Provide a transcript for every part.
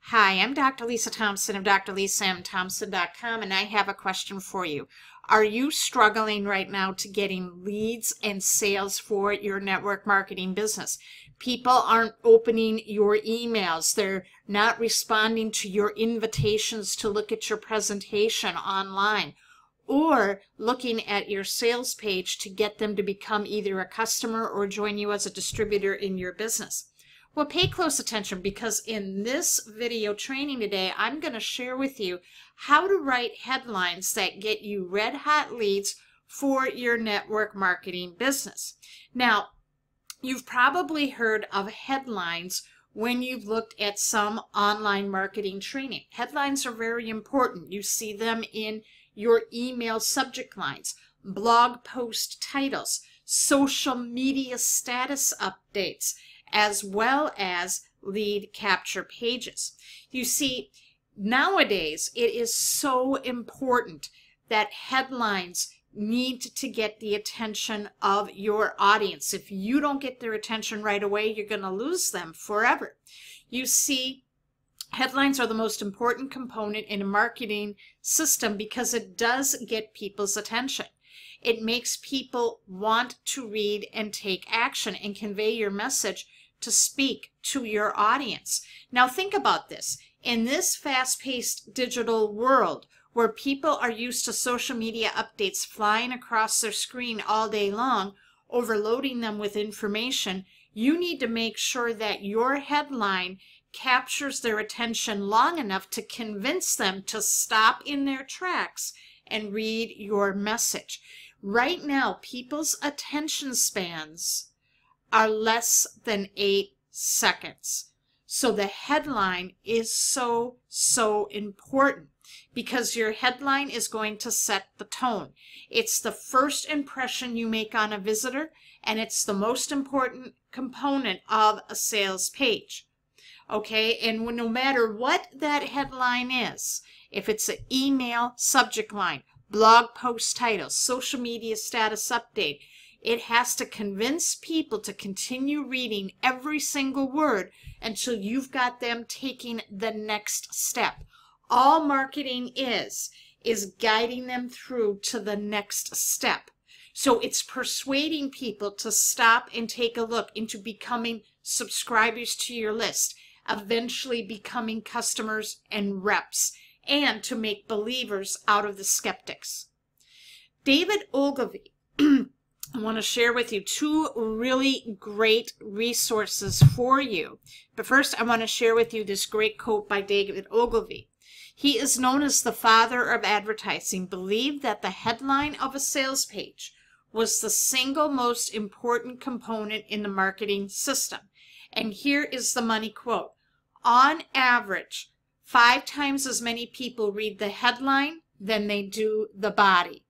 Hi, I'm Dr. Lisa Thompson of drlisamthompson.com, and I have a question for you. Are you struggling right now to getting leads and sales for your network marketing business? People aren't opening your emails. They're not responding to your invitations to look at your presentation online, or looking at your sales page to get them to become either a customer or join you as a distributor in your business. Well, pay close attention, because in this video training today, I'm going to share with you how to write headlines that get you red hot leads for your network marketing business. Now, you've probably heard of headlines when you've looked at some online marketing training. Headlines are very important. You see them in your email subject lines, blog post titles, social media status updates, as well as lead capture pages. You see, nowadays it is so important that headlines need to get the attention of your audience. If you don't get their attention right away, you're going to lose them forever. You see, headlines are the most important component in a marketing system because it does get people's attention. It makes people want to read and take action and convey your message to speak to your audience. Now think about this. In this fast-paced digital world where people are used to social media updates flying across their screen all day long, overloading them with information, you need to make sure that your headline captures their attention long enough to convince them to stop in their tracks and read your message. Right now, people's attention spans are less than 8 seconds. So the headline is so important, because your headline is going to set the tone. It's the first impression you make on a visitor, and it's the most important component of a sales page. Okay, and no matter what that headline is, if it's an email subject line, blog post title, social media status update, it has to convince people to continue reading every single word until you've got them taking the next step. All marketing is guiding them through to the next step. So it's persuading people to stop and take a look into becoming subscribers to your list, eventually becoming customers and reps, and to make believers out of the skeptics. David Ogilvy, I want to share with you 2 really great resources for you. But first, I want to share with you this great quote by David Ogilvy. He is known as the father of advertising, believed that the headline of a sales page was the single most important component in the marketing system. And here is the money quote. On average, 5 times as many people read the headline than they do the body.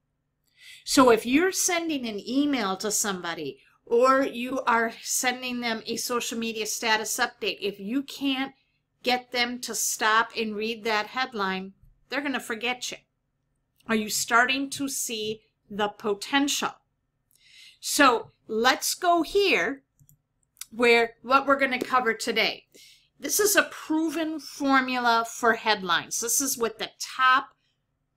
So if you're sending an email to somebody, or you are sending them a social media status update, if you can't get them to stop and read that headline, they're going to forget you. Are you starting to see the potential? So let's go here where what we're going to cover today. This is a proven formula for headlines. This is what the top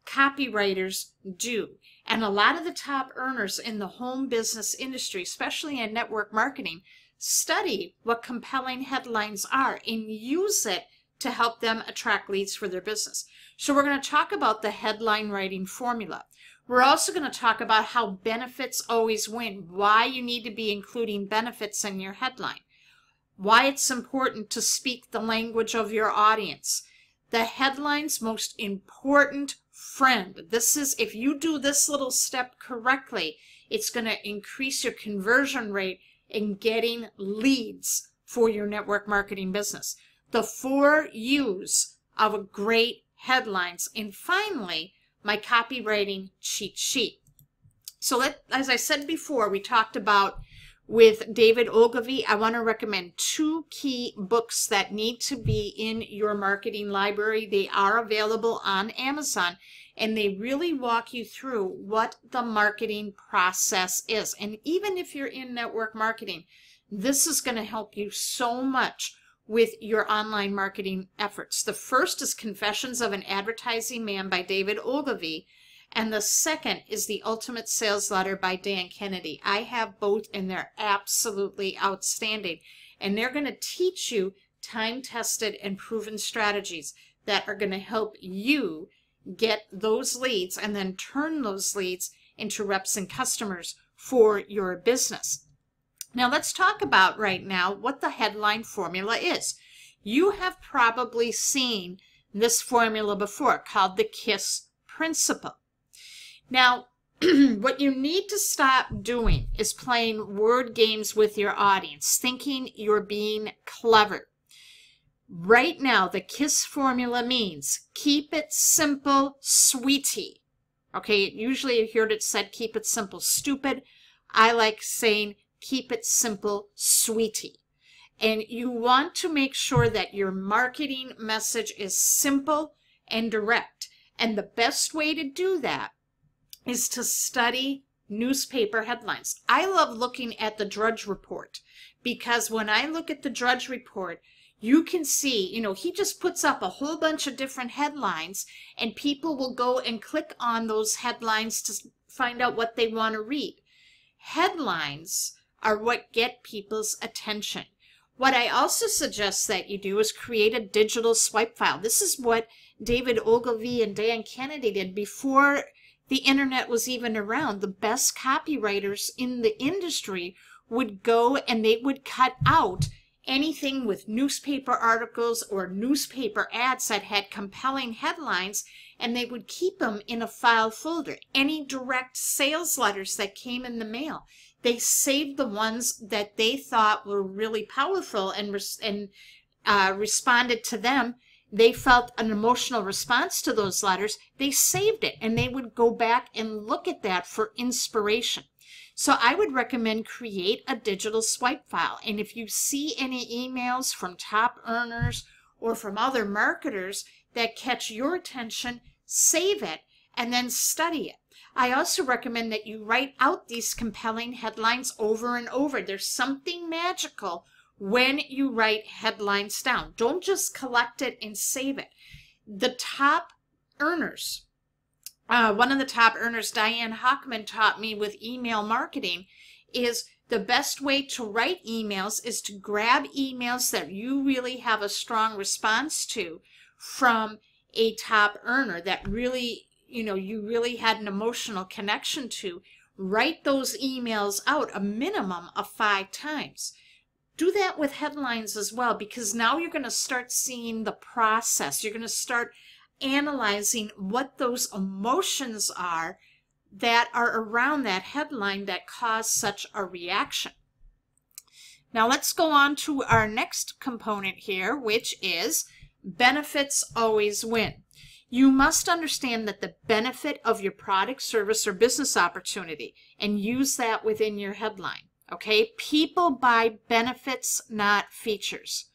copywriters do. And a lot of the top earners in the home business industry, especially in network marketing, study what compelling headlines are and use it to help them attract leads for their business. So we're going to talk about the headline writing formula. We're also going to talk about how benefits always win, why you need to be including benefits in your headline, why it's important to speak the language of your audience, the headline's most important friend. This is, if you do this little step correctly, it's going to increase your conversion rate in getting leads for your network marketing business. The 4 U's of great headlines. And finally, my copywriting cheat sheet. So as I said before, we talked about with David Ogilvy, I want to recommend 2 key books that need to be in your marketing library. They are available on Amazon, and they really walk you through what the marketing process is. And even if you're in network marketing, this is going to help you so much with your online marketing efforts. The first is Confessions of an Advertising Man by David Ogilvy, and the second is The Ultimate Sales Letter by Dan Kennedy. I have both, and they're absolutely outstanding. And they're going to teach you time-tested and proven strategies that are going to help you get those leads and then turn those leads into reps and customers for your business. Now let's talk about right now what the headline formula is. You have probably seen this formula before, called the KISS principle. Now, what you need to stop doing is playing word games with your audience, thinking you're being clever. Right now, the KISS formula means keep it simple, sweetie. Okay, usually you hear it said keep it simple, stupid. I like saying keep it simple, sweetie. And you want to make sure that your marketing message is simple and direct. And the best way to do that is to study newspaper headlines. I love looking at the Drudge Report, because when I look at the Drudge Report, you can see, he just puts up a whole bunch of different headlines, and people will go and click on those headlines to find out what they want to read. Headlines are what get people's attention. What I also suggest that you do is create a digital swipe file. This is what David Ogilvy and Dan Kennedy did before the internet was even around. The best copywriters in the industry would go and they would cut out anything with newspaper articles or newspaper ads that had compelling headlines, and they would keep them in a file folder. Any direct sales letters that came in the mail, they saved the ones that they thought were really powerful and responded to them. They felt an emotional response to those letters. They saved it, and they would go back and look at that for inspiration. So I would recommend create a digital swipe file. And if you see any emails from top earners or from other marketers that catch your attention, save it and then study it. I also recommend that you write out these compelling headlines over and over. There's something magical when you write headlines down. Don't just collect it and save it. The top earners, one of the top earners, Diane Hockman, taught me with email marketing is the best way to write emails is to grab emails that you really have a strong response to from a top earner that really, you really had an emotional connection to. Write those emails out a minimum of 5 times. Do that with headlines as well, because now you're going to start seeing the process. You're going to start analyzing what those emotions are that are around that headline that cause such a reaction. Now let's go on to our next component here, which is benefits always win. You must understand that the benefit of your product, service, or business opportunity, and use that within your headline. Okay, people buy benefits, not features.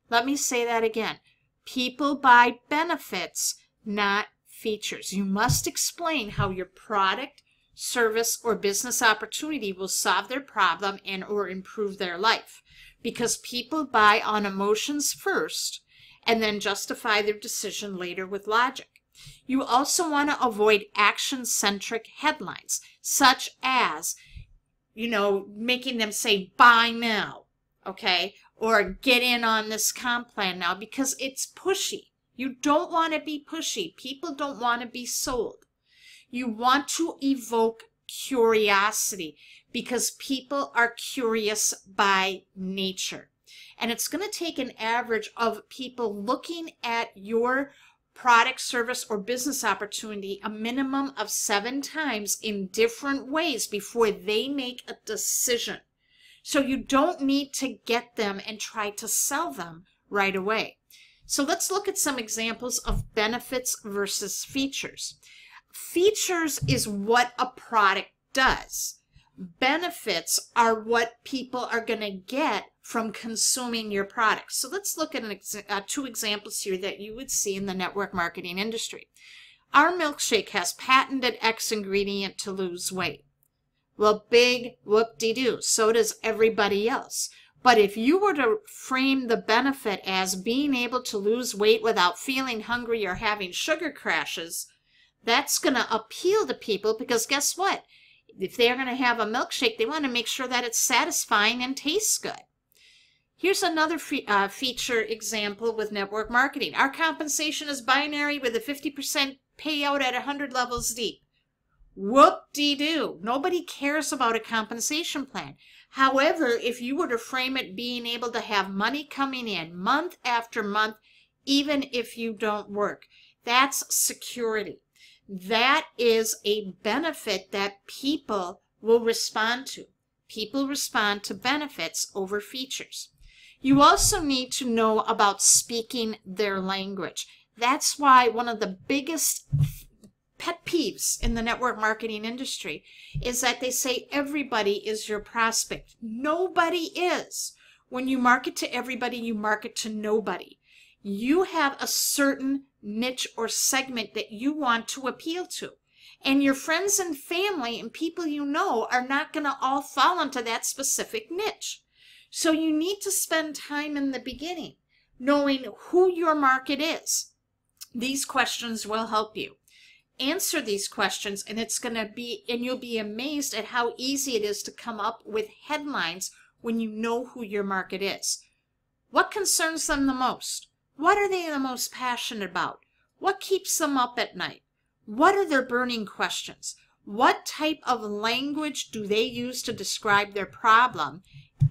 Let me say that again. People buy benefits, not features. You must explain how your product, service, or business opportunity will solve their problem and or improve their life. Because people buy on emotions first and then justify their decision later with logic. You also want to avoid action-centric headlines, such as making them say, buy now, okay? Or get in on this comp plan now, because it's pushy. You don't want to be pushy. People don't want to be sold. You want to evoke curiosity, because people are curious by nature. And it's going to take an average of people looking at your product, service, or business opportunity a minimum of 7 times in different ways before they make a decision. So you don't need to get them and try to sell them right away. So let's look at some examples of benefits versus features. Features is what a product does. Benefits are what people are going to get from consuming your products. So let's look at 2 examples here that you would see in the network marketing industry. Our milkshake has patented X ingredient to lose weight. Well, big whoop-de-doo, so does everybody else. But if you were to frame the benefit as being able to lose weight without feeling hungry or having sugar crashes, that's going to appeal to people, because guess what? If they're going to have a milkshake, they want to make sure that it's satisfying and tastes good. Here's another feature example with network marketing. Our compensation is binary with a 50% payout at 100 levels deep. Whoop-de-doo. Nobody cares about a compensation plan. However, if you were to frame it being able to have money coming in month after month, even if you don't work, that's security. That is a benefit that people will respond to. People respond to benefits over features. You also need to know about speaking their language. That's why one of the biggest pet peeves in the network marketing industry is that they say everybody is your prospect. Nobody is. When you market to everybody, you market to nobody. You have a certain niche or segment that you want to appeal to. And your friends and family and people you know are not going to all fall into that specific niche. So you need to spend time in the beginning knowing who your market is. These questions will help you. Answer these questions, and you'll be amazed at how easy it is to come up with headlines when you know who your market is. What concerns them the most? What are they the most passionate about? What keeps them up at night? What are their burning questions? What type of language do they use to describe their problem?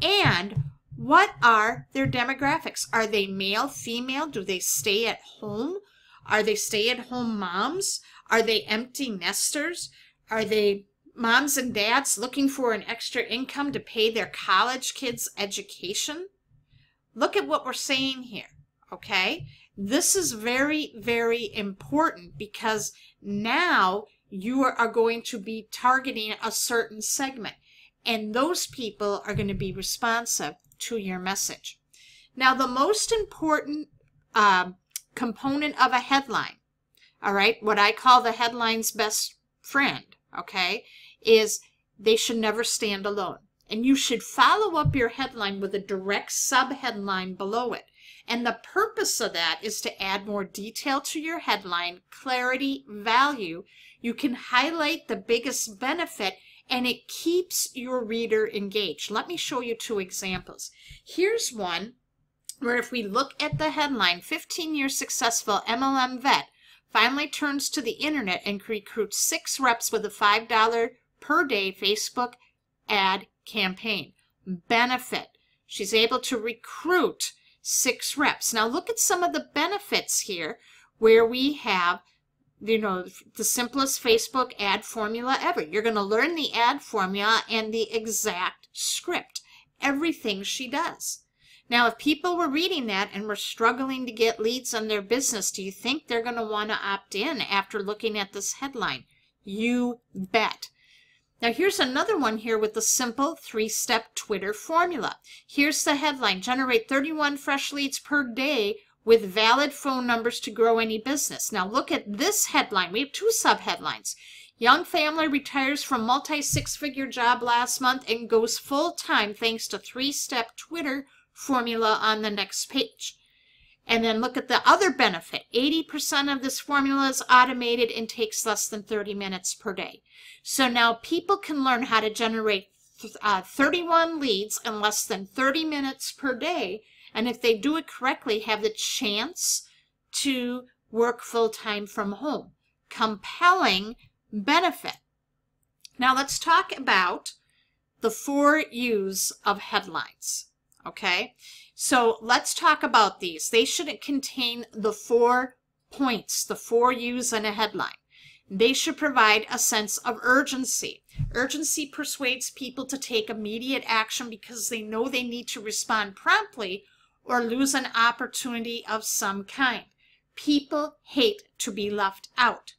And what are their demographics? Are they male, female? Do they stay at home? Are they stay-at-home moms? Are they empty nesters? Are they moms and dads looking for an extra income to pay their college kids' education? Look at what we're saying here, okay? This is very, very important, because now you are going to be targeting a certain segment, and those people are going to be responsive to your message. Now, the most important component of a headline, all right, what I call the headline's best friend, okay, is they should never stand alone. And you should follow up your headline with a direct sub-headline below it. And the purpose of that is to add more detail to your headline, clarity, value. You can highlight the biggest benefit, and it keeps your reader engaged. Let me show you two examples. Here's one where if we look at the headline, 15-year successful MLM vet finally turns to the internet and recruits 6 reps with a $5 per day Facebook ad campaign. Benefit: she's able to recruit 6 reps. Now look at some of the benefits here where we have, you know, the simplest Facebook ad formula ever. You're going to learn the ad formula and the exact script, everything she does. Now, if people were reading that and were struggling to get leads on their business, do you think they're going to want to opt in after looking at this headline? You bet. Now, here's another one here with the simple 3-step Twitter formula. Here's the headline: generate 31 fresh leads per day with valid phone numbers to grow any business. Now, look at this headline. We have 2 sub-headlines. Young family retires from multi-6-figure job last month and goes full-time thanks to 3-step Twitter formula on the next page. And then look at the other benefit. 80% of this formula is automated and takes less than 30 minutes per day. So now people can learn how to generate 31 leads in less than 30 minutes per day, and if they do it correctly, have the chance to work full-time from home. Compelling benefit. Now let's talk about the 4 U's of headlines. Okay, so let's talk about these. They should contain the 4 points, the 4 U's in a headline. They should provide a sense of urgency. Urgency persuades people to take immediate action because they know they need to respond promptly or lose an opportunity of some kind. People hate to be left out.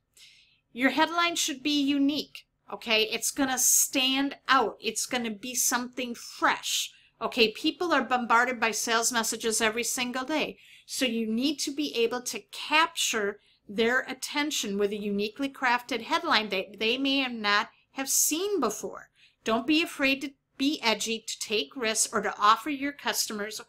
Your headline should be unique, okay? It's going to stand out. It's going to be something fresh. Okay, people are bombarded by sales messages every single day, so you need to be able to capture their attention with a uniquely crafted headline that they may not have seen before. Don't be afraid to be edgy, to take risks, or to offer your customers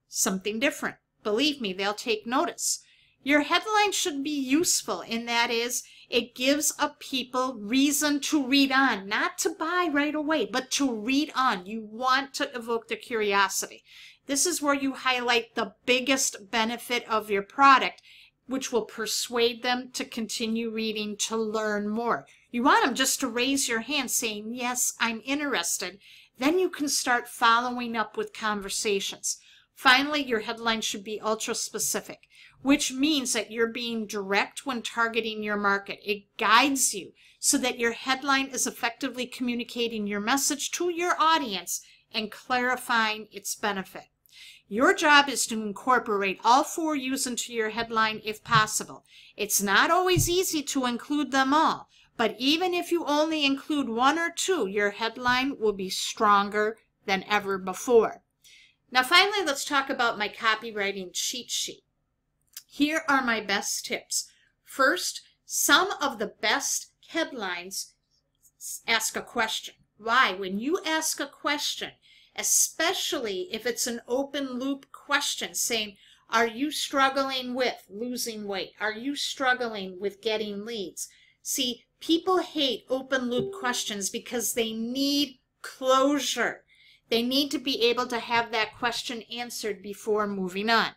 something different. Believe me, they'll take notice. Your headline should be useful, and that is, it gives people reason to read on, not to buy right away, but to read on. You want to evoke their curiosity. This is where you highlight the biggest benefit of your product, which will persuade them to continue reading, to learn more. You want them just to raise your hand saying, yes, I'm interested. Then you can start following up with conversations. Finally, your headline should be ultra specific, which means that you're being direct when targeting your market. It guides you so that your headline is effectively communicating your message to your audience and clarifying its benefit. Your job is to incorporate all 4 U's into your headline if possible. It's not always easy to include them all, but even if you only include 1 or 2, your headline will be stronger than ever before. Now finally, let's talk about my copywriting cheat sheet. Here are my best tips. First, some of the best headlines ask a question. Why? When you ask a question, especially if it's an open loop question saying, are you struggling with losing weight? Are you struggling with getting leads? See, people hate open loop questions because they need closure. They need to be able to have that question answered before moving on.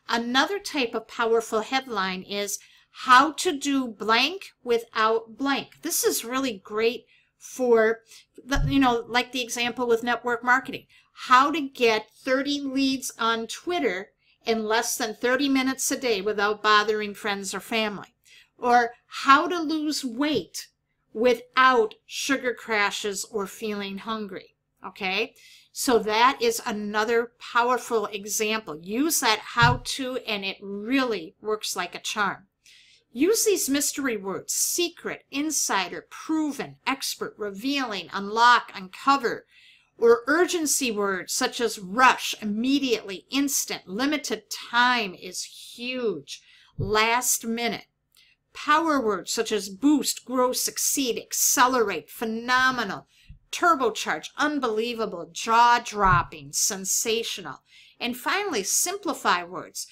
Another type of powerful headline is how to do blank without blank. This is really great for, like the example with network marketing. How to get 30 leads on Twitter in less than 30 minutes a day without bothering friends or family. Or how to lose weight without sugar crashes or feeling hungry. Okay, so that is another powerful example. Use that how-to and it really works like a charm. Use these mystery words: secret, insider, proven, expert, revealing, unlock, uncover, or urgency words such as rush, immediately, instant, limited time is huge, last minute. Power words such as boost, grow, succeed, accelerate, phenomenal, turbocharge, unbelievable, jaw-dropping, sensational. And finally, simplify words.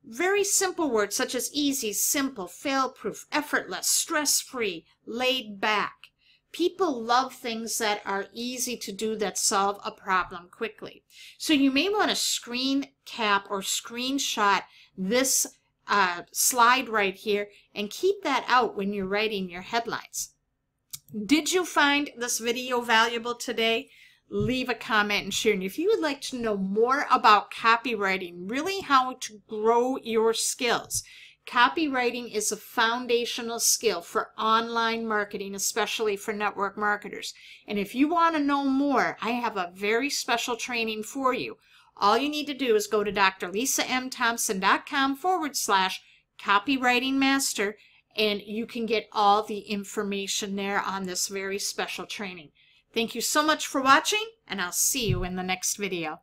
Very simple words such as easy, simple, fail-proof, effortless, stress-free, laid back. People love things that are easy to do, that solve a problem quickly. So you may want to screen cap or screenshot this slide right here and keep that out when you're writing your headlines. Did you find this video valuable today? Leave a comment and share. And if you would like to know more about copywriting, really how to grow your skills, copywriting is a foundational skill for online marketing, especially for network marketers. And if you want to know more, I have a very special training for you. All you need to do is go to drlisamthompson.com/copywriting-master, and you can get all the information there on this very special training. Thank you so much for watching, and I'll see you in the next video.